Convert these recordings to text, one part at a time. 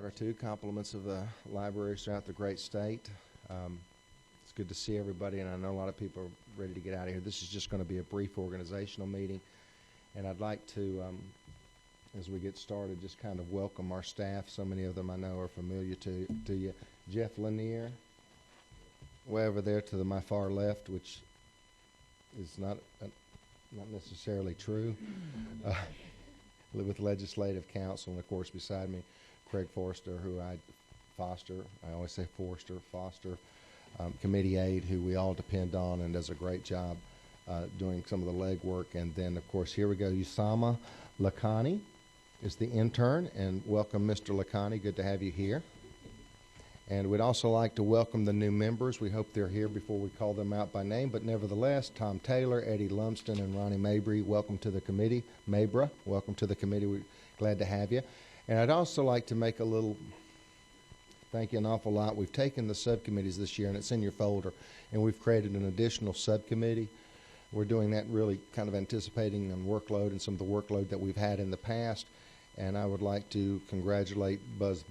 Or two compliments of the libraries throughout the great state. It's good to see everybody, and I know a lot of people are ready to get out of here. This is just going to be a brief organizational meeting, and I'd like to, as we get started, just kind of welcome our staff. So many of them I know are familiar to you. Jeff Lanier, way over there to my far left, which is not necessarily true, with Legislative Counsel, and of course beside me, Craig Forster, I always say Foster, committee aide, who we all depend on and does a great job doing some of the legwork. And then, of course, here we go, Usama Lakhani is the intern, and welcome, Mr. Lakhani. Good to have you here. And we'd also like to welcome the new members. We hope they're here before we call them out by name, but nevertheless, Tom Taylor, Eddie Lumsden, and Ronnie Mabry, welcome to the committee. Mabra, welcome to the committee. We're glad to have you. And I'd also like to make thank you an awful lot. We've taken the subcommittees this year, and it's in your folder, and we've created an additional subcommittee. We're doing that really kind of anticipating on workload and some of the workload that we've had in the past. And I would like to congratulate Buzz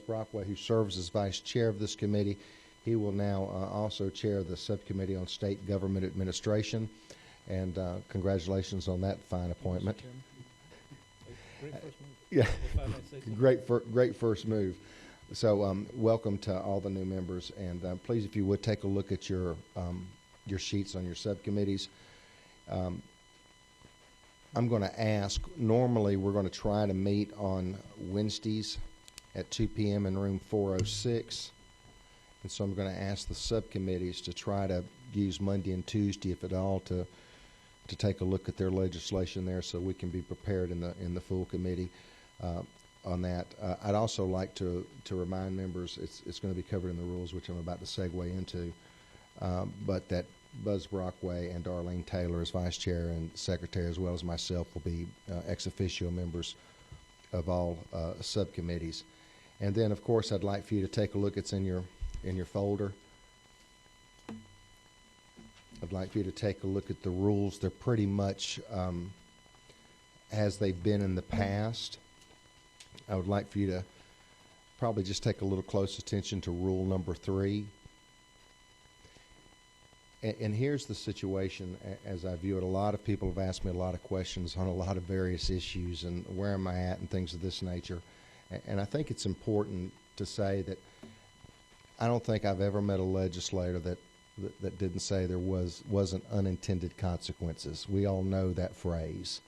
Brockway, who serves as vice chair of this committee. He will now also chair the subcommittee on state government administration. And congratulations on that fine appointment. Yeah, great first move. So welcome to all the new members, and please, if you would, take a look at your sheets on your subcommittees. I'm going to ask, normally we're going to try to meet on Wednesdays at 2 p.m. in room 406, and so I'm going to ask the subcommittees to try to use Monday and Tuesday, if at all, to take a look at their legislation there, so we can be prepared in the full committee on that. I'd also like to remind members, it's going to be covered in the rules, which I'm about to segue into, but that Buzz Brockway and Darlene Taylor as vice chair and secretary, as well as myself, will be ex officio members of all subcommittees. And then, of course, I'd like for you to take a look. It's in your folder. I'd like for you to take a look at the rules. They're pretty much as they've been in the past. I would like for you to probably just take a little close attention to rule number 3. And here's the situation as I view it. A lot of people have asked me a lot of questions on a lot of various issues and where am I at and things of this nature. And I think it's important to say that I don't think I've ever met a legislator that didn't say there wasn't unintended consequences. We all know that phrase.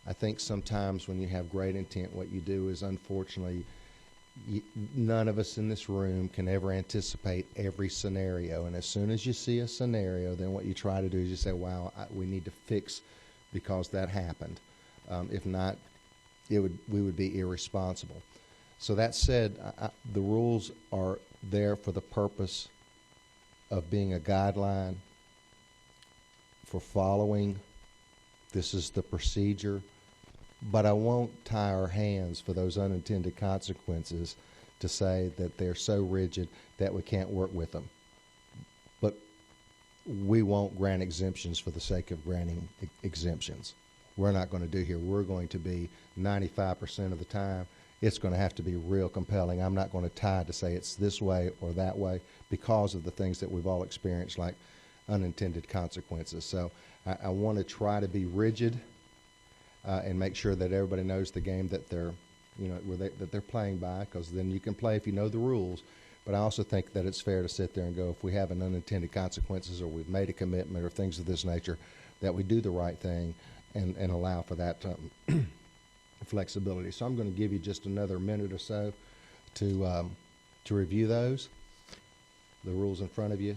I think sometimes when you have great intent, what you do is, unfortunately, none of us in this room can ever anticipate every scenario. And as soon as you see a scenario, then what you try to do is you say, wow, we need to fix because that happened. If not, we would be irresponsible. So that said, the rules are there for the purpose of being a guideline for following. This is the procedure. But I won't tie our hands for those unintended consequences to say that they're so rigid that we can't work with them. But we won't grant exemptions for the sake of granting exemptions. We're not going to do here. We're going to be 95% of the time, it's going to have to be real compelling. I'm not going to tie to say it's this way or that way because of the things that we've all experienced, like unintended consequences. So I want to try to be rigid and make sure that everybody knows the game that they're playing by, because then you can play if you know the rules. But I also think that it's fair to sit there and go, if we have an unintended consequences or we've made a commitment or things of this nature, that we do the right thing and allow for that flexibility. So I'm going to give you just another minute or so to review those, the rules in front of you.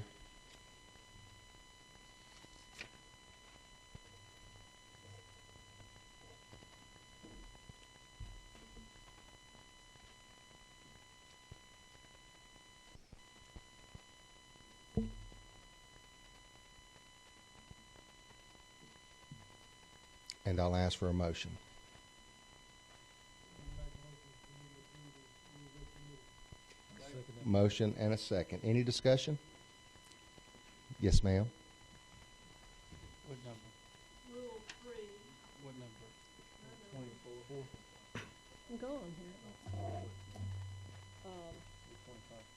And I'll ask for a motion. Motion and a second. Any discussion? Yes, ma'am. What number? Rule 3. What number? 24. I'm going here.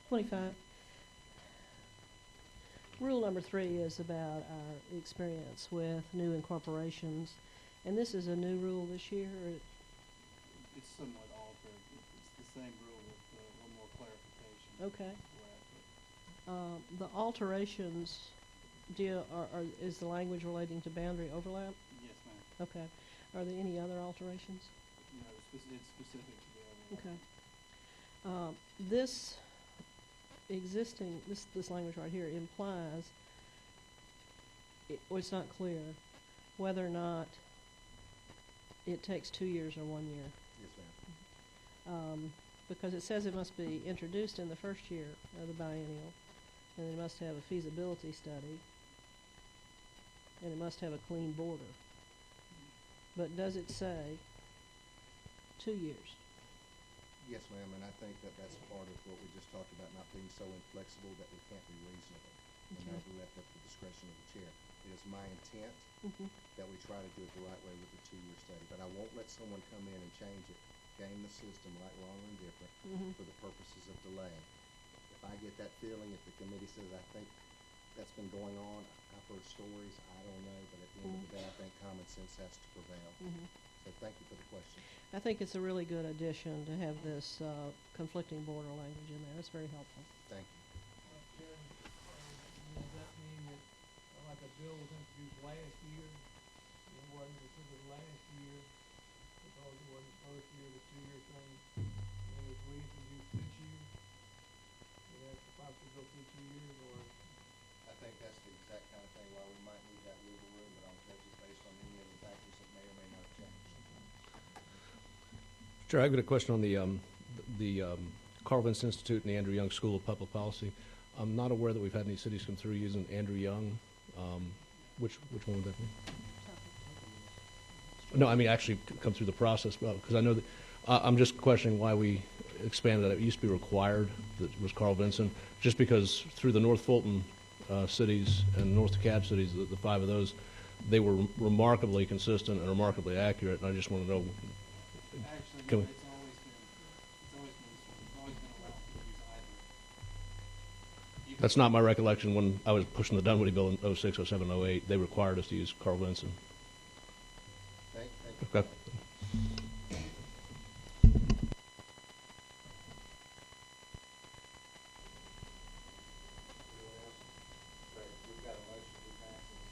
25. 25. Rule number 3 is about our experience with new incorporations. And this is a new rule this year? Or It's somewhat altered. It's the same rule with a little more clarification. okay. Where I put- The alterations is the language relating to boundary overlap? Yes, ma'am. Okay. Are there any other alterations? No, it's specific to the other. Okay. This existing, this language right here implies, it's not clear whether or not it takes 2 years or 1 year. Yes, ma'am. Because it says it must be introduced in the first year of the biennial, and it must have a feasibility study, and it must have a clean border. But does it say 2 years? Yes, ma'am, and I think that that's part of what we just talked about, not being so inflexible that we can't be reasonable. And Okay. that we left up to the discretion of the chair. It is my intent Mm-hmm. that we try to do it the right way with the 2-year study, but I won't let someone come in and change it, game the system, right, wrong, or indifferent, Mhm. for the purposes of delay. If I get that feeling, if the committee says, I think that's been going on, I've heard stories, I don't know, but at the end of the day, I think common sense has to prevail. Mhm. So thank you for the question. I think it's a really good addition to have this conflicting border language in there. It's very helpful. Thank you. Chairman, does that mean that, like a bill was introduced last year, it wasn't considered last year because it wasn't the first year, the 2-year thing, and if we introduce this year, it has to possibly go through 2 years, or? I think that's the exact kind of thing why we might need that legal room, but I'll judge it based on any of the factors that may or may not have changed. Sure, I've got a question on the Carl Vince Institute and the Andrew Young School of Public Policy. I'm not aware that we've had any cities come through using Andrew Young. Which one would that be? No, I mean actually come through the process, because I know that I'm just questioning why we expanded that. It used to be required that it was Carl Vinson, just because through the North Fulton cities and North DeKalb cities, the 5 of those, they were remarkably consistent and remarkably accurate. And I just want to know. Actually, Can no, we- it's always been allowed to use either. Even That's not my recollection when I was pushing the Dunwoody bill in 06, 07, 08. They required us to use Carl Vinson. Thank you. Okay.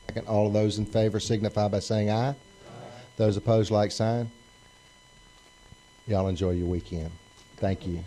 Second, all of those in favor signify by saying aye. Those opposed, like sign. Y'all enjoy your weekend. Thank you.